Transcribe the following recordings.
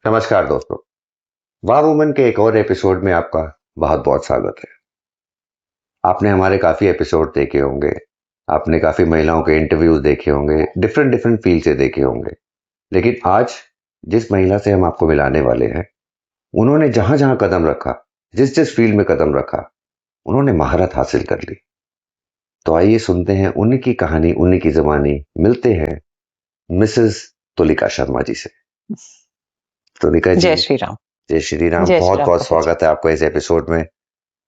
नमस्कार दोस्तों, वाह वुमन के एक और एपिसोड में आपका बहुत बहुत स्वागत है। आपने हमारे काफ़ी एपिसोड देखे होंगे, आपने काफ़ी महिलाओं के इंटरव्यूज देखे होंगे, डिफरेंट डिफरेंट फील्ड से देखे होंगे। लेकिन आज जिस महिला से हम आपको मिलाने वाले हैं, उन्होंने जहां जहां कदम रखा, जिस जिस फील्ड में कदम रखा, उन्होंने महारत हासिल कर ली। तो आइए सुनते हैं उन्हीं की कहानी, उन्हीं की ज़बानी। मिलते हैं मिसेस तुलिका शर्मा जी से। तुलिका जी, जय श्री राम। जय श्री राम। जय श्री बहुत राम बहुत कपिल जी। स्वागत है आपका इस एपिसोड में।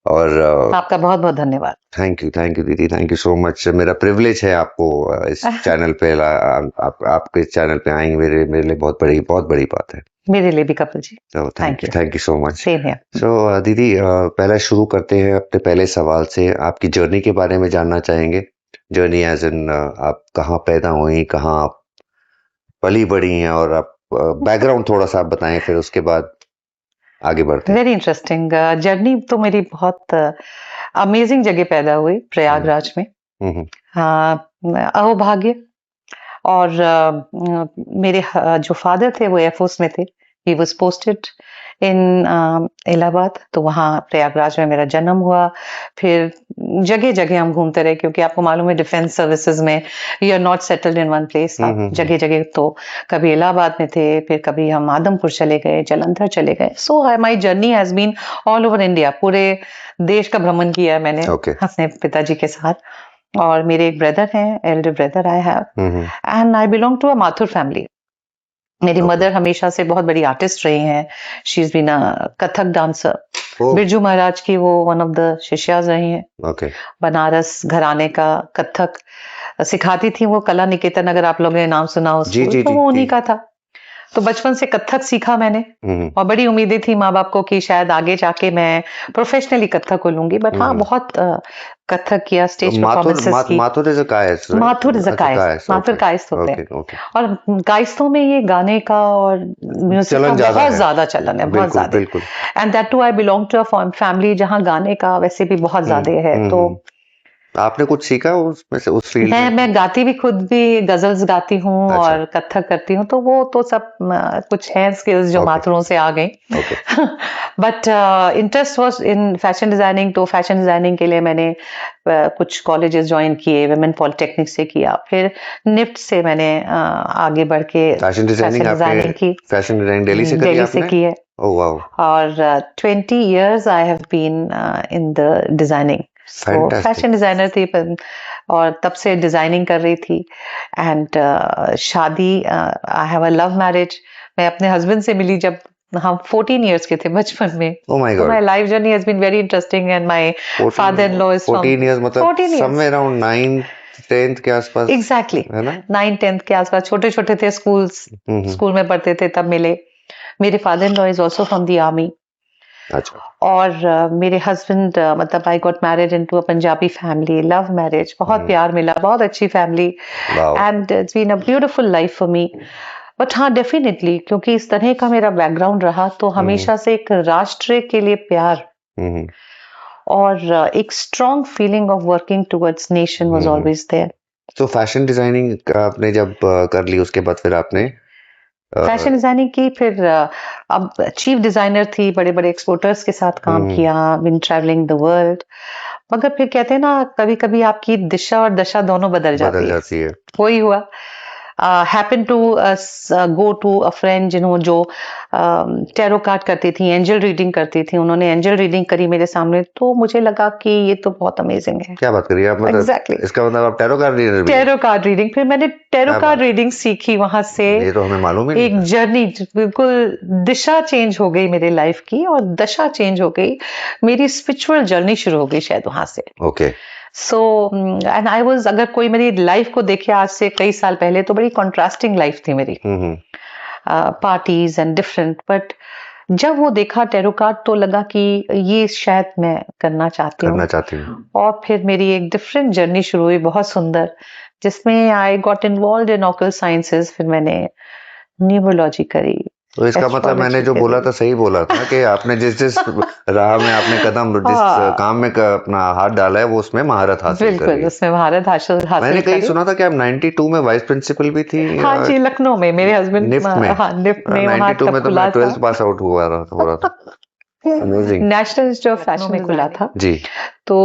और आपका बहुत बहुत धन्यवाद। थैंक यू दीदी, थैंक यू सो मच। मेरा प्रिविलेज है आपको इस चैनल पे आपके चैनल पे आएंगे, मेरे लिए बहुत बड़ी बात है। मेरे लिए भी कपिल जी। तो thank thank you so much. Same है। सो दीदी, पहले शुरू करते हैं अपने पहले सवाल से। आपकी जर्नी के बारे में जानना चाहेंगे। जर्नी एज इन आप कहाँ पैदा हुई, कहाँ आप पली बड़ी हैं, और आप बैकग्राउंड थोड़ा सा आप बताएं, फिर उसके बाद आगे बढ़ते हैं। वेरी इंटरेस्टिंग जर्नी तो मेरी बहुत अमेजिंग जगह पैदा हुई, प्रयागराज में। अहोभाग्य। और मेरे जो फादर थे वो एयरफोर्स में थे। He was posted in Allahabad, तो वहाँ प्रयागराज में मेरा जन्म हुआ। फिर जगह जगह हम घूमते रहे, क्योंकि आपको मालूम है डिफेंस सर्विसेज में you are not settled in one place. आप जगह जगह, तो कभी इलाहाबाद में थे, फिर कभी हम आदमपुर चले गए, जलंधर चले गए। So my journey has been all over India. पूरे देश का भ्रमण किया है मैंने अपने पिताजी के साथ। और मेरे एक ब्रदर हैं, elder brother I have, and I belong to a Mathur family. मेरी मदर हमेशा से बहुत बड़ी आर्टिस्ट रही हैं। She is been a Kathak dancer. Birju Maharaj की वो वन ऑफ द शिष्याज रही हैं। बनारस घराने का कथक सिखाती थी वो, कला निकेतन, अगर आप लोगों ने नाम सुना हो स्कूल, तो वो उन्हीं का था। तो बचपन से कथक सीखा मैंने, और बड़ी उम्मीदें थी माँ बाप को कि शायद आगे जाके मैं प्रोफेशनली कथक को लूंगी। बट हाँ, बहुत कथक किया, स्टेज परफॉर्मेंसेस की। Mathur is a Kayastha, Mathur is a Kayastha, Mathur Kayastha होते हैं। और कायस्थों में ये गाने का और म्यूजिक का बहुत ज्यादा चलन है, बहुत ज्यादा। And that too I belong to a family जहाँ गाने का वैसे भी बहुत ज्यादा है। तो आपने कुछ सीखा उसमें से, उस फील्ड में? मैं गाती भी, खुद भी गजल्स गाती हूँ। अच्छा। और कथक करती हूँ, तो वो तो सब कुछ है स्किल्स जो माथुरों से आ गई। But interest was in fashion designing. तो फैशन डिजाइनिंग के लिए मैंने कुछ कॉलेजेस ज्वाइन किए, वुमेन पॉलिटेक्निक से किया, फिर निफ्ट से मैंने आगे बढ़ के फैशन डिजाइनिंग की। फैशन डिजाइनिंग दिल्ली से की है। Oh wow. और 20 years I have been in the designing. तो फैशन डिजाइनर थी, और तब से डिजाइनिंग कर रही थी। एंड शादी, I have a love marriage. मैं अपने हस्बैंड से मिली जब हम 14 years के थे, बचपन में। Oh my God. So my life journey has been very interesting, and my father-in-law is 14 years, मतलब 14 years. somewhere around 9th 10th के आसपास। Exactly. है ना? 9th 10th के आसपास, छोटे छोटे थे, स्कूल में पढ़ते थे, तब मिले। मेरे फादर-in-law is also from the army. अच्छा। और मेरे हस्बैंड, मतलब I got married into a Punjabi family, love marriage, बहुत प्यार मिला, बहुत अच्छी family, and it's been a beautiful life for me. But हाँ, डेफिनेटली, क्योंकि इस तरह का मेरा बैकग्राउंड रहा, तो हमेशा से एक राष्ट्र के लिए प्यार और एक strong feeling of working towards nation was always there. तो फैशन डिजाइनिंग आपने जब कर ली, उसके बाद फिर आपने फैशन डिजाइनिंग की, फिर अब चीफ डिजाइनर थी, बड़े बड़े एक्सपोर्टर्स के साथ काम किया, बिन ट्रैवलिंग द वर्ल्ड। मगर फिर कहते हैं ना, कभी कभी आपकी दिशा और दशा दोनों बदल जाती है। वही हुआ। Happen to go to a friend जिन्होंने, जो टैरो कार्ड करती थी, एंजल रीडिंग करती थी, उन्होंने एंजल रीडिंग करी मेरे सामने, तो मुझे लगा कि ये तो बहुत अमेजिंग है। क्या बात करिए आप, मतलब exactly. इसका मतलब आप टैरो कार्ड रीडर भी? टैरो कार्ड रीडिंग, फिर मैंने टैरो कार्ड रीडिंग सीखी वहां से। ये तो हमें मालूम ही नहीं। एक जर्नी, बिल्कुल दिशा चेंज हो गई मेरी लाइफ की, और दशा चेंज हो गई, मेरी स्पिरिचुअल जर्नी शुरू हो गई शायद वहां से। Okay. So and I was, अगर कोई मेरी लाइफ को देखे आज से कई साल पहले, तो बड़ी कॉन्ट्रास्टिंग लाइफ थी मेरी, पार्टीज एंड डिफरेंट। बट जब वो देखा टैरो कार्ड, तो लगा कि ये शायद मैं करना चाहती हूँ। और फिर मेरी एक डिफरेंट जर्नी शुरू हुई, बहुत सुंदर, जिसमें I got involve in occult sciences. फिर मैंने न्यूमरोलॉजी करी, तो इसका मतलब मैंने जो बोला था सही बोला था कि आपने जिस राह में आपने कदम जिस काम में अपना हाथ डाला है वो उसमें महारत हासिल कर बिल्कुल, उसमें महारत हासिल मैंने कहीं करी। सुना था कि आप 92 में वाइस प्रिंसिपल भी थी। हाँ जी, लखनऊ में मेरे हस्बैंड निफ्ट में। हाँ निफ्ट में वहाँ 92 में तो मैं 12th पास आउट हो रहा था। Amazing. National institute of fashion में खुला था जी। तो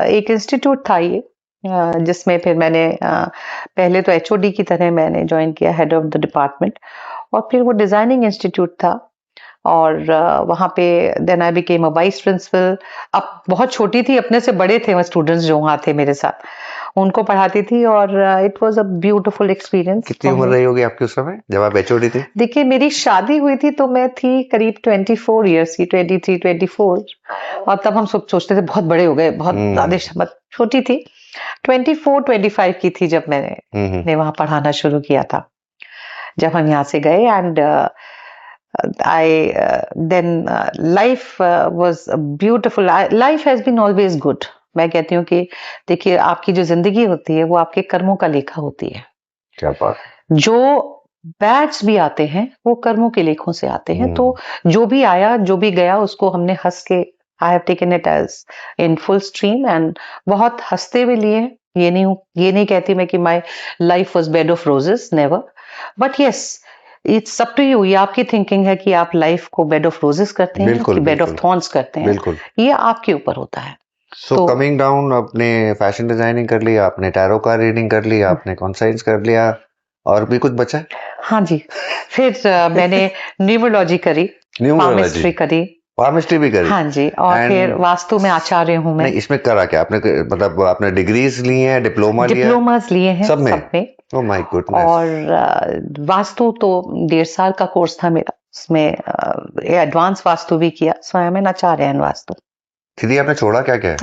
एक इंस्टीट्यूट था ये जिसमें फिर मैंने पहले तो एचओडी की तरह मैंने ज्वाइन किया, हेड ऑफ द डिपार्टमेंट, और फिर वो डिजाइनिंग इंस्टीट्यूट था और वहाँ पे then I became a vice principal. अब बहुत छोटी थी, अपने से बड़े थे वो स्टूडेंट्स जो वहाँ थे मेरे साथ, उनको पढ़ाती थी और it was a beautiful experience. कितनी उम्र रही होगी आपकी उस समय जब आप एचओडी थी? देखिए मेरी शादी हुई थी तो मैं थी करीब 24 इयर्स की, 23 24, और तब हम सब सोचते थे बहुत बड़े हो गए, बहुत ज्यादा छोटी थी, 24 25 की थी जब मैंने वहां पढ़ाना शुरू किया था, जब हम यहाँ से गए। And then life was beautiful. Life has been always good. मैं कहती हूँ कि देखिए आपकी जो जिंदगी होती है वो आपके कर्मों का लेखा होती है। क्या बात। जो बैड्स भी आते हैं वो कर्मों के लेखों से आते हैं, तो जो भी आया जो भी गया उसको हमने हंस के I have taken it as in full stream and बहुत हंसते हुए लिए। ये नहीं कहती मैं कि my life was bed of roses, never, but yes it's up to you. ये आपकी थिंकिंग है कि आप लाइफ को बेड ऑफ रोजेस करते हैं कि बेड ऑफ थॉर्न्स करते हैं, ये आपके ऊपर होता है। सो कमिंग डाउन, आपने फैशन डिजाइनिंग कर लिया, आपने टैरो का रीडिंग कर लिया, आपने कॉन्साइंस कर लिया, और भी कुछ बचा? हाँ जी, फिर मैंने न्यूमरोलॉजी करी, पामिस्ट्री करी, पामिस्ट्री भी करी। हाँ जी, और फिर वास्तु में आचार्य हूँ मैं। नहीं, इसमें करा क्या आपने? मतलब आपने डिग्रीज ली हैं, डिप्लोमास लिए हैं सब में। Oh my goodness. और वास्तु तो 1.5 साल का कोर्स था मेरा, उसमें एडवांस वास्तु भी किया, स्वयं में आचार्य है वास्तु। दीदी आपने छोड़ा क्या क्या?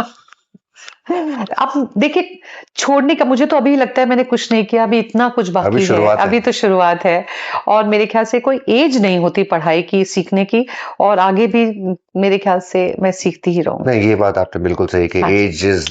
अब देखिए छोड़ने का मुझे तो अभी लगता है मैंने कुछ नहीं किया, अभी इतना कुछ बाकी है, अभी तो शुरुआत है। और मेरे ख्याल से कोई एज नहीं होती पढ़ाई की, सीखने की, और आगे भी मेरे ख्याल से मैं सीखती ही रहूंगी। नहीं, ये बात आपने बिल्कुल सही की। Age is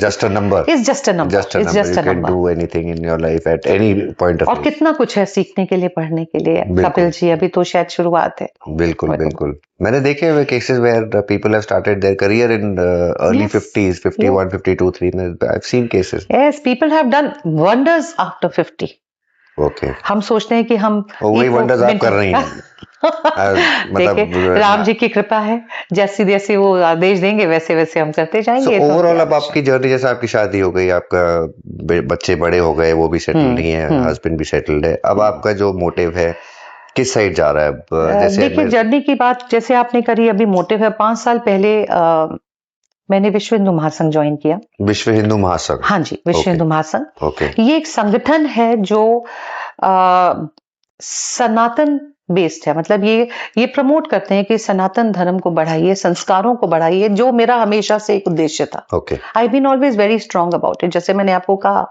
just a number, is just a number, is just a number. You can do anything in your life at any point of और कितना कुछ है सीखने के लिए, पढ़ने के लिए कपिल जी, अभी तो शायद शुरुआत है। बिल्कुल बिल्कुल। मैंने देखे हुए cases where people have started their career in early 50s, 51, 52, 3 I have seen cases. Yes, people have done wonders after 50। Okay. हम सोचते हैं कि हम वही वंडर्स आप कर रही हैं। मतलब राम जी की कृपा है, जैसे जैसे वो आदेश देंगे वैसे वैसे हम करते जाएंगे। ओवरऑल अब आपकी जर्नी, जैसे आपकी शादी हो गई, आपका बच्चे बड़े हो गए, वो भी सेटल्ड ही हैं, हस्बैंड भी सेटल्ड है, अब आपका जो मोटिव है किस साइड जा रहा है? जैसे देखिए जर्नी की बात जैसे आपने करी, अभी मोटिव है। 5 साल पहले मैंने विश्व हिंदू महासंघ ज्वाइन किया। विश्व हिंदू महासंघ? हाँ जी, विश्व हिंदू महासंघ। ये एक संगठन है जो सनातन बेस्ड है, मतलब ये प्रमोट करते हैं कि सनातन धर्म को बढ़ाइए, संस्कारों को बढ़ाइए, जो मेरा हमेशा से एक उद्देश्य था। I been always very strong about it. जैसे मैंने आपको कहा,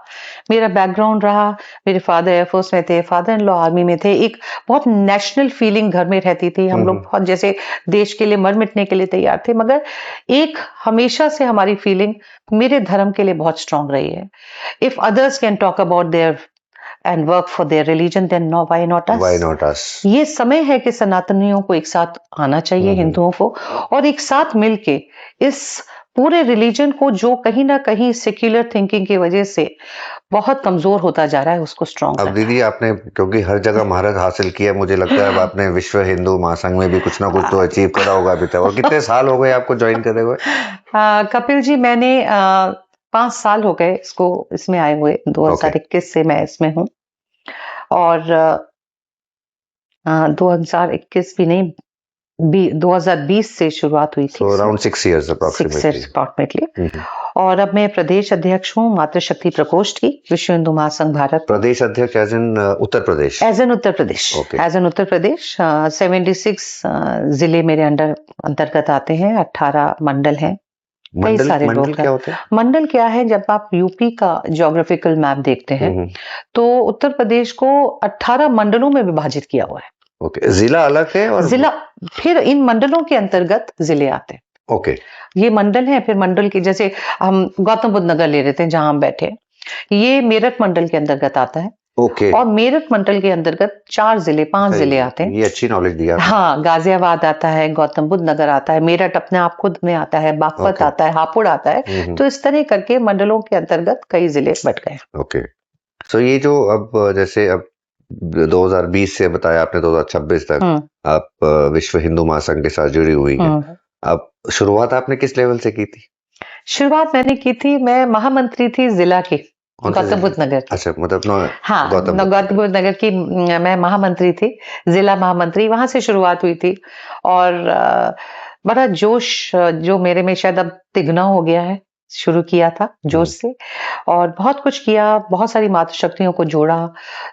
मेरा बैकग्राउंड रहा, मेरे फादर एयरफोर्स में थे, फादर इन लॉ आर्मी में थे, एक बहुत नेशनल फीलिंग घर में रहती थी, हम लोग बहुत जैसे देश के लिए मर मिटने के लिए तैयार थे, मगर एक हमेशा से हमारी फीलिंग मेरे धर्म के लिए बहुत स्ट्रांग रही है। If others can talk about their and work for their religion, then no, why not us? Why not us? ये समय है कि सनातनियों को एक साथ आना चाहिए, हिंदुओं को, और एक साथ मिलके इस पूरे रिलीजन को, जो कहीं ना कहीं सेक्युलर थिंकिंग की वजह से बहुत कमजोर होता जा रहा है, उसको स्ट्रॉन्ग। अब दीदी आपने क्योंकि हर जगह महारत हासिल किया, मुझे लगता है अब आपने विश्व हिंदू महासंघ में भी कुछ ना कुछ तो अचीव करा होगा अभी तक। और कितने साल हो गए आपको ज्वाइन करे हुए? कपिल जी, मैंने 5 साल हो गए इसमें आए हुए। 2021 से मैं इसमें हूँ, और 2021 भी नहीं, 2020 से शुरुआत हुई थी। Around 6 years approximately। और अब मैं प्रदेश अध्यक्ष हूँ मातृशक्ति प्रकोष्ठ की, विश्व हिंदू महासंघ भारत। प्रदेश अध्यक्ष as in Uttar Pradesh? As an Uttar Pradesh, as an Uttar Pradesh. 76 जिले मेरे अंतर्गत आते हैं, 18 मंडल हैं। कई सारे लोग क्या होते हैं? मंडल क्या है, जब आप यूपी का ज्योग्राफिकल मैप देखते हैं तो उत्तर प्रदेश को 18 मंडलों में विभाजित किया हुआ है। जिला अलग है, और जिला फिर इन मंडलों के अंतर्गत जिले आते हैं। ये मंडल है, फिर मंडल की, जैसे हम गौतम बुद्ध नगर ले रहे थे जहां हम बैठे, ये मेरठ मंडल के अंतर्गत आता है। ओके। और मेरठ मंडल के अंतर्गत 5 जिले आते हैं। ये अच्छी नॉलेज दिया आपने। हाँ, गाजियाबाद आता है, गौतम बुद्ध नगर आता है, मेरठ अपने आप खुद में आता है, बागपत ओके। आता है, हापुड़ आता है। तो इस तरह करके मंडलों के अंतर्गत कई जिले बट गए। ओके। सो ये जो अब जैसे अब 2020 से बताया आपने 2026 तक आप विश्व हिंदू महासंघ के साथ जुड़ी हुई है। अब शुरुआत आपने किस लेवल से की थी? शुरुआत मैंने की थी, मैं महामंत्री थी जिला की, गौतम बुद्ध नगर की। अच्छा, मतलब हाँ, गौतम बुद्ध नगर की मैं महामंत्री थी, जिला महामंत्री, वहां से शुरुआत हुई थी। और बड़ा जोश जो मेरे में शायद अब तिगुना हो गया है, शुरू किया था जोश से, और बहुत कुछ किया, बहुत सारी मातृशक्तियों को जोड़ा,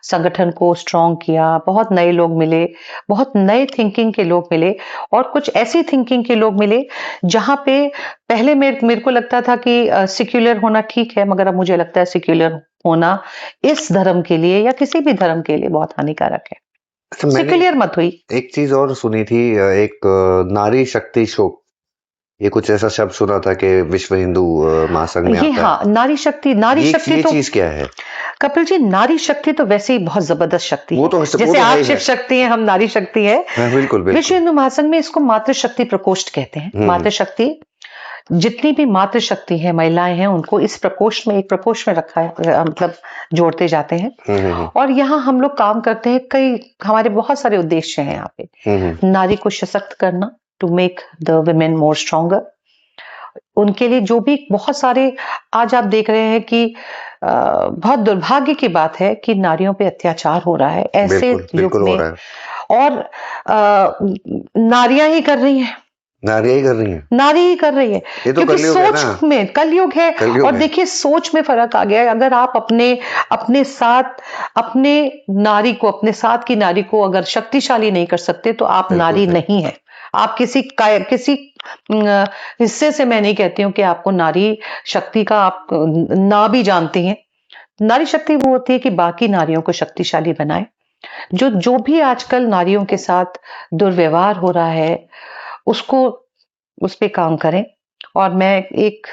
संगठन को स्ट्रॉन्ग किया, बहुत नए लोग मिले, बहुत नए थिंकिंग के लोग मिले, और कुछ ऐसी थिंकिंग के लोग मिले जहां पे पहले मेरे को लगता था कि सेक्युलर होना ठीक है, मगर अब मुझे लगता है सेक्युलर होना इस धर्म के लिए या किसी भी धर्म के लिए बहुत हानिकारक है। अच्छा, मैंने सेक्युलर मत हुई। एक चीज और सुनी थी, एक नारी शक्ति शोक, ये कुछ ऐसा शब्द सुना था कि विश्व हिंदू महासंघ में ये आता हाँ, नारी शक्ति ये तो चीज क्या है? कपिल जी, नारी शक्ति तो वैसे ही बहुत जबरदस्त शक्ति वो है। तो जैसे है आप ही शिव है। शक्ति है, हम नारी शक्ति है। हाँ, बिल्कुल विश्व बिल्कुल। हिंदू महासंघ में इसको मातृशक्ति प्रकोष्ठ कहते हैं। मातृशक्ति, जितनी भी मातृशक्ति है, महिलाएं हैं, उनको इस प्रकोष्ठ में, एक प्रकोष्ठ में रखा है, मतलब जोड़ते जाते हैं। और यहाँ हम लोग काम करते हैं, कई हमारे बहुत सारे उद्देश्य हैं यहाँ पे। नारी को सशक्त करना, to make the women more stronger. उनके लिए जो भी बहुत सारे, आज आप देख रहे हैं कि बहुत दुर्भाग्य की बात है कि नारियों पे अत्याचार हो रहा है ऐसे युग हो में, रहा है। और नारियां ही कर रही हैं, नारी ही कर रही है, नारी ही कर रही है, ये तो क्योंकि कलयुग है ना। सोच में कलयुग है। और देखिए, सोच में फर्क आ गया है। अगर आप अपने साथ, अपने नारी को, अपने साथ की नारी को अगर शक्तिशाली नहीं कर सकते तो आप नारी नहीं है। आप किसी हिस्से से, मैं नहीं कहती हूँ कि आपको नारी शक्ति का आप ना भी जानती हैं। नारी शक्ति वो होती है कि बाकी नारियों को शक्तिशाली बनाए। जो भी आजकल नारियों के साथ दुर्व्यवहार हो रहा है, उसको, उस पे काम करें। और मैं एक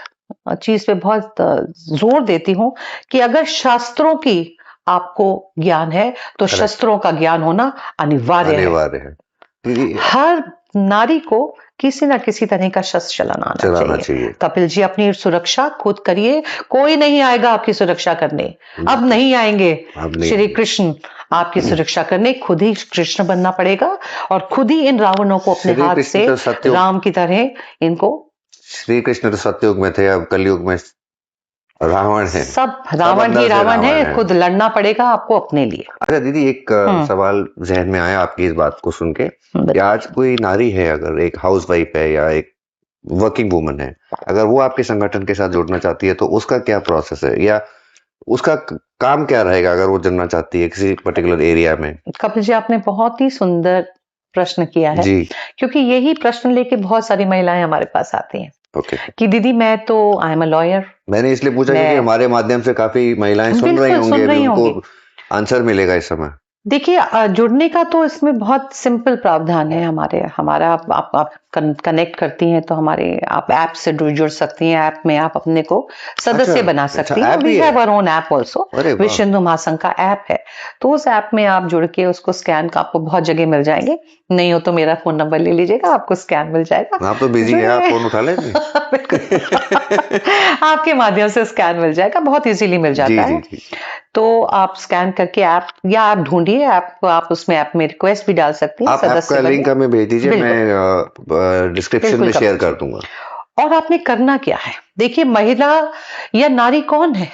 चीज पे बहुत जोर देती हूँ कि अगर शास्त्रों की आपको ज्ञान है तो शस्त्रों का ज्ञान होना अनिवार्य है। हर नारी को किसी ना किसी तरह का शस्त्र चलाना आना चाहिए। कपिल जी, अपनी सुरक्षा खुद करिए, कोई नहीं आएगा आपकी सुरक्षा करने। अब नहीं आएंगे श्री कृष्ण आपकी सुरक्षा करने, खुद ही कृष्ण बनना पड़ेगा, और खुद ही इन रावणों को अपने हाथ से राम की तरह इनको। श्री कृष्ण तो सत्ययुग में थे, अब कलयुग में रावण है। सब रावण ही रावण है, खुद लड़ना पड़ेगा आपको अपने लिए। अच्छा दीदी, एक सवाल जहन में आया आपकी इस बात को सुन के, कि आज कोई नारी है, अगर एक हाउसवाइफ है या एक वर्किंग वुमन है, अगर वो आपके संगठन के साथ जुड़ना चाहती है तो उसका क्या प्रोसेस है, या उसका काम क्या रहेगा अगर वो जुड़ना चाहती है किसी पर्टिकुलर एरिया में? कपिल जी, आपने बहुत ही सुंदर प्रश्न किया है जी। क्योंकि यही प्रश्न लेके बहुत सारी महिलाएं हमारे पास आती हैं। कि दीदी, मैं तो आई एम अ लॉयर। मैंने इसलिए पूछा क्योंकि हमारे माध्यम से काफी महिलाएं सुन रही होंगी, उनको आंसर मिलेगा इस समय। देखिए, जुड़ने का तो इसमें बहुत सिंपल प्रावधान है। हमारा आप कनेक्ट करती हैं तो हमारे, आप ऐप से जुड़ सकती हैं। ऐप में आप अपने को सदस्य बना सकती हैं। We have our own app also, Vishwa Hindu महासंघ का ऐप है। तो उस ऐप में आप जुड़ के उसको स्कैन का, आपको बहुत जगह मिल जाएंगे। नहीं हो तो मेरा फोन नंबर ले लीजिएगा, आपको स्कैन मिल जाएगा। आप तो बिजी हैं, आप फोन उठा लेंगे। आपके माध्यम से स्कैन मिल जाएगा, बहुत इजीली मिल जाता है। तो आप स्कैन करके ऐप, या आप ढूंढिए ऐप, आप उसमें ऐप में रिक्वेस्ट भी डाल सकती हैं। आप ऐप का लिंक हमें भेज दीजिए, मैं डिस्क्रिप्शन में शेयर कर दूंगा। और आपने करना क्या है? देखिए, महिला या नारी कौन है?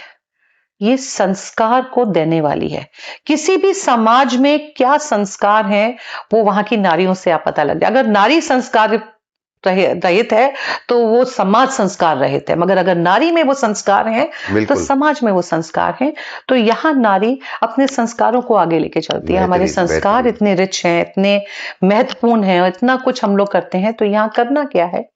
ये संस्कार को देने वाली है। किसी भी समाज में क्या संस्कार है, वो वहां की नारियों से आप पता लग जाए। अगर नारी संस्कार रहित है तो वो समाज संस्कार रहित है, मगर अगर नारी में वो संस्कार हैं तो समाज में वो संस्कार हैं। तो यहाँ नारी अपने संस्कारों को आगे लेके चलती है। हमारे संस्कार इतने रिच हैं, इतने महत्वपूर्ण हैं, इतना कुछ हम लोग करते हैं। तो यहाँ करना क्या है?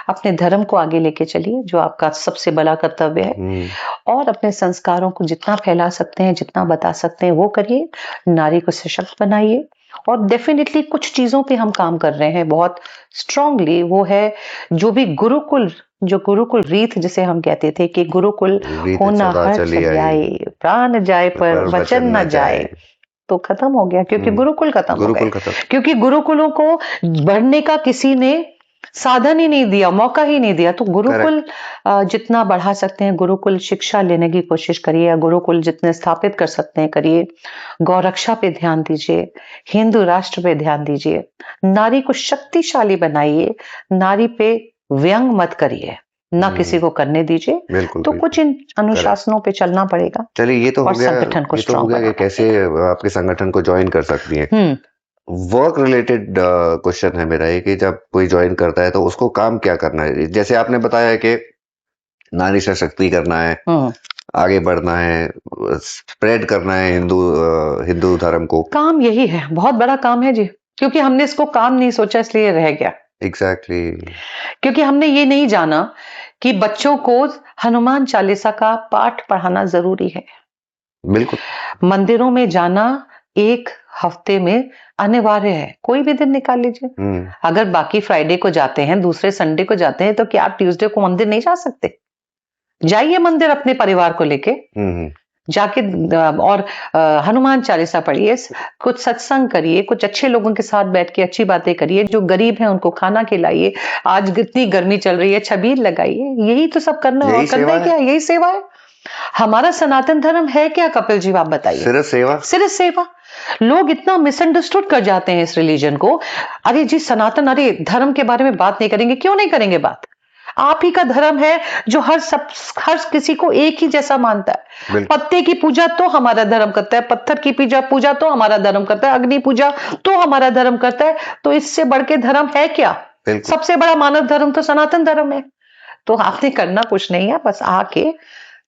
अपने धर्म को आगे लेके चलिए, जो आपका सबसे बड़ा कर्तव्य है, और अपने संस्कारों को जितना फैला सकते हैं, जितना बता सकते हैं, वो करिए। नारी को सशक्त बनाइए, और डेफिनेटली कुछ चीजों पे हम काम कर रहे हैं बहुत स्ट्रांगली। वो है जो भी गुरुकुल रीत जिसे हम कहते थे कि गुरुकुल रीत होना सदा हर चली आई, जाए, प्राण जाए पर पर वचन न जाए, तो खत्म हो गया क्योंकि गुरुकुल खत्म हो गुरुकुल गए। खत्म। क्योंकि गुरुकुलों को बढ़ने का किसी ने साधन ही नहीं दिया, मौका ही नहीं दिया। तो गुरुकुल जितना बढ़ा सकते हैं, गुरुकुल शिक्षा लेने की कोशिश करिए, या गुरुकुल जितने स्थापित कर सकते हैं करिए। गौरक्षा पे ध्यान दीजिए, हिंदू राष्ट्र पे ध्यान दीजिए, नारी को शक्तिशाली बनाइए, नारी पे व्यंग मत करिए, ना किसी को करने दीजिए। बिल्कुल, तो बिल्कुल। कुछ इन अनुशासनों पे चलना पड़ेगा। चलिए ये तो हो और गया, संगठन को ये तो हो स्ट्रांग गया कि बनाना कैसे आपके संगठन को ज्वाइन कर सकती हैं। वर्क रिलेटेड क्वेश्चन है मेरा ये कि जब कोई ज्वाइन करता है तो उसको काम क्या करना है? जैसे आपने बताया कि नारी सशक्ति करना है, आगे बढ़ना है, स्प्रेड करना है हिंदू धर्म को। काम यही है, बहुत बड़ा काम है जी, क्योंकि हमने इसको काम नहीं सोचा इसलिए रह गया। एग्जैक्टली। क्योंकि हमने ये नहीं जाना कि बच्चों को हनुमान चालीसा का पाठ पढ़ाना जरूरी है। बिल्कुल। मंदिरों में जाना एक हफ्ते में अनिवार्य है, कोई भी दिन निकाल लीजिए। अगर बाकी फ्राइडे को जाते हैं, दूसरे संडे को जाते हैं, तो क्या आप ट्यूसडे को मंदिर नहीं जा सकते? जाइए मंदिर अपने परिवार को लेके, जाके और हनुमान चालीसा पढ़िए, कुछ सत्संग करिए, कुछ अच्छे लोगों के साथ बैठ के अच्छी बातें करिए, जो गरीब हैं उनको खाना खिलाइए, आज इतनी गर्मी चल रही है छबील लगाइए। यही तो सब करना है, और करना है क्या? यही सेवा है। हमारा सनातन धर्म है क्या कपिल जी, आप बताइए? सिर्फ सेवा, सिर्फ सेवा। लोग इतना मिसअंडरस्टूड कर जाते हैं इस रिलीजन को। अरे जी सनातन, अरे धर्म के बारे में बात नहीं करेंगे, क्यों नहीं करेंगे बात? आप ही का धर्म है जो हर किसी को एक ही जैसा मानता है। पत्ते की पूजा तो हमारा धर्म करता है, पत्थर की पूजा तो हमारा धर्म करता है, अग्नि पूजा तो हमारा धर्म करता है। तो इससे बढ़ के धर्म है क्या? सबसे बड़ा मानव धर्म तो सनातन धर्म है। तो आपने करना कुछ नहीं है, बस आके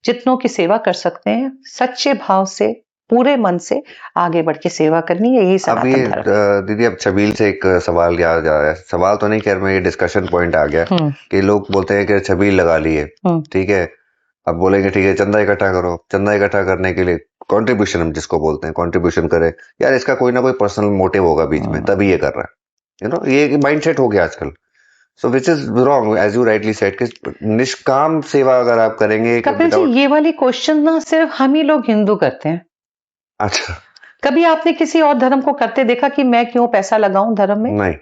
जितनों की सेवा कर सकते हैं, सच्चे भाव से, पूरे मन से आगे बढ़ के सेवा करनी है, यही सनातन धर्म है। दीदी अब छबील से एक सवाल याद आ रहा है, सवाल तो नहीं, खैर मैं ये डिस्कशन पॉइंट आ गया कि लोग बोलते हैं कि छबील लगा लिए, ठीक है, अब बोलेंगे ठीक है चंदा इकट्ठा करो, चंदा इकट्ठा करने के लिए कंट्रीब्यूशन, हम जिसको बोलते हैं कंट्रीब्यूशन करे, यार इसका कोई ना कोई पर्सनल मोटिव होगा बीच में, तभी ये कर रहा है, ये माइंडसेट हो गया आजकल। So which is wrong, as you rightly said कि निष्काम सेवा अगर आप करेंगे। कपिल जी, ये वाली क्वेश्चन ना सिर्फ हम ही लोग हिंदू करते हैं। अच्छा, कभी कभी आपने किसी और धर्म को करते देखा कि मैं क्यों पैसा लगाऊं धर्म में? नहीं,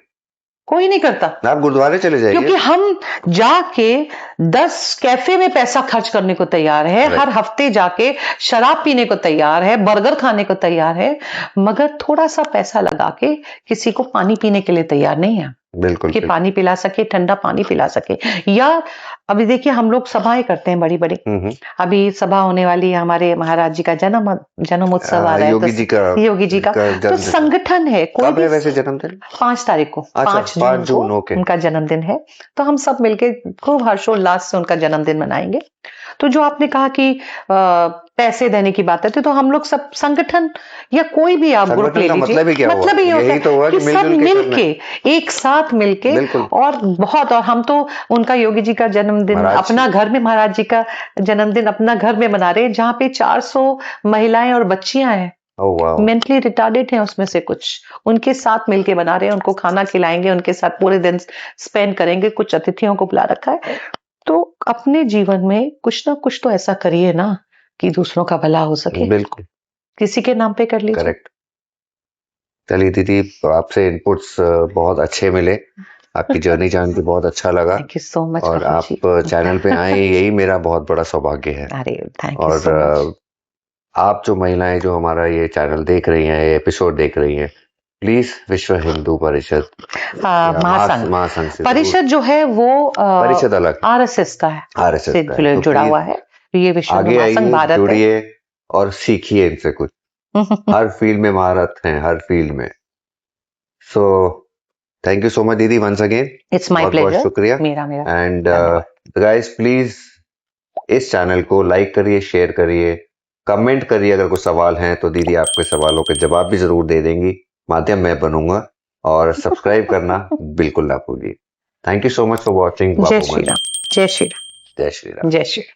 कोई नहीं करता। आप गुरुद्वारे चले जाइए, क्योंकि हम जाके 10 कैफे में पैसा खर्च करने को तैयार है, हर हफ्ते जाके शराब पीने को तैयार है, बर्गर खाने को तैयार है, मगर थोड़ा सा पैसा लगा के किसी को पानी पीने के लिए तैयार नहीं है। बिल्कुल, कि पानी पिला सके, ठंडा पानी पिला सके। या अभी देखिए हम लोग सभाएं करते हैं बड़ी बड़ी, अभी सभा होने वाली है, हमारे महाराज जी का जन्म उत्सव आ रहा है, योगी जी का तो संगठन है कोई भी। वैसे जन्मदिन 5 तारीख को, 5 जून को उनका जन्मदिन है। तो हम सब मिलके खूब हर्षोल्लास से उनका जन्मदिन मनाएंगे। तो जो आपने कहा कि पैसे देने की बात है, तो हम लोग सब संगठन या कोई भी आप ग्रुप ले लीजिए, मतलब ये होता है कि सब मिलके, एक साथ मिलके, और बहुत, और हम तो उनका योगी जी का जन्मदिन अपना घर में, महाराज जी का जन्मदिन अपना घर में मना रहे हैं, जहाँ पे 400 महिलाएं और बच्चियां हैं, मेंटली रिटार्डेड हैं उसमें से कुछ, उनके साथ मिलके बना रहे हैं। उनको खाना खिलाएंगे, उनके साथ पूरे दिन स्पेंड करेंगे, कुछ अतिथियों को बुला रखा है। तो अपने जीवन में कुछ ना कुछ तो ऐसा करिए ना कि दूसरों का भला हो सके। बिल्कुल, किसी के नाम पे कर लीजिए। करेक्ट। चलिए दीदी, आपसे इनपुट्स बहुत अच्छे मिले, आपकी जर्नी जान के बहुत अच्छा लगा। Thank you so much. और आप चैनल पे आए, यही मेरा बहुत बड़ा सौभाग्य है। अरे थैंक यू सो मच। आप जो महिलाएं जो हमारा ये चैनल देख रही हैं, ये एपिसोड देख रही हैं, प्लीज विश्व हिंदू परिषद महासंघ परिषद जो है वो परिषद अलग आरएसएस का है, आरएसएस से जुड़ा हुआ है। ये विश्व महासंघ भारत है। जुड़िए और सीखिए इनसे कुछ। हर फील्ड में महारत हैं, हर फील्ड में। So thank you so much दीदी, once again it's my pleasure. बहुत शुक्रिया। एंड गाइस प्लीज इस चैनल को लाइक करिए, शेयर करिए, कमेंट करिए। अगर कुछ सवाल हैं तो दीदी आपके सवालों के जवाब भी जरूर दे देंगी, माध्यम मैं बनूंगा। और सब्सक्राइब करना बिल्कुल ना भूलिए। Thank you so much for watching. जय श्री राम। जय श्री राम। जय श्री राम। जय श्री राम।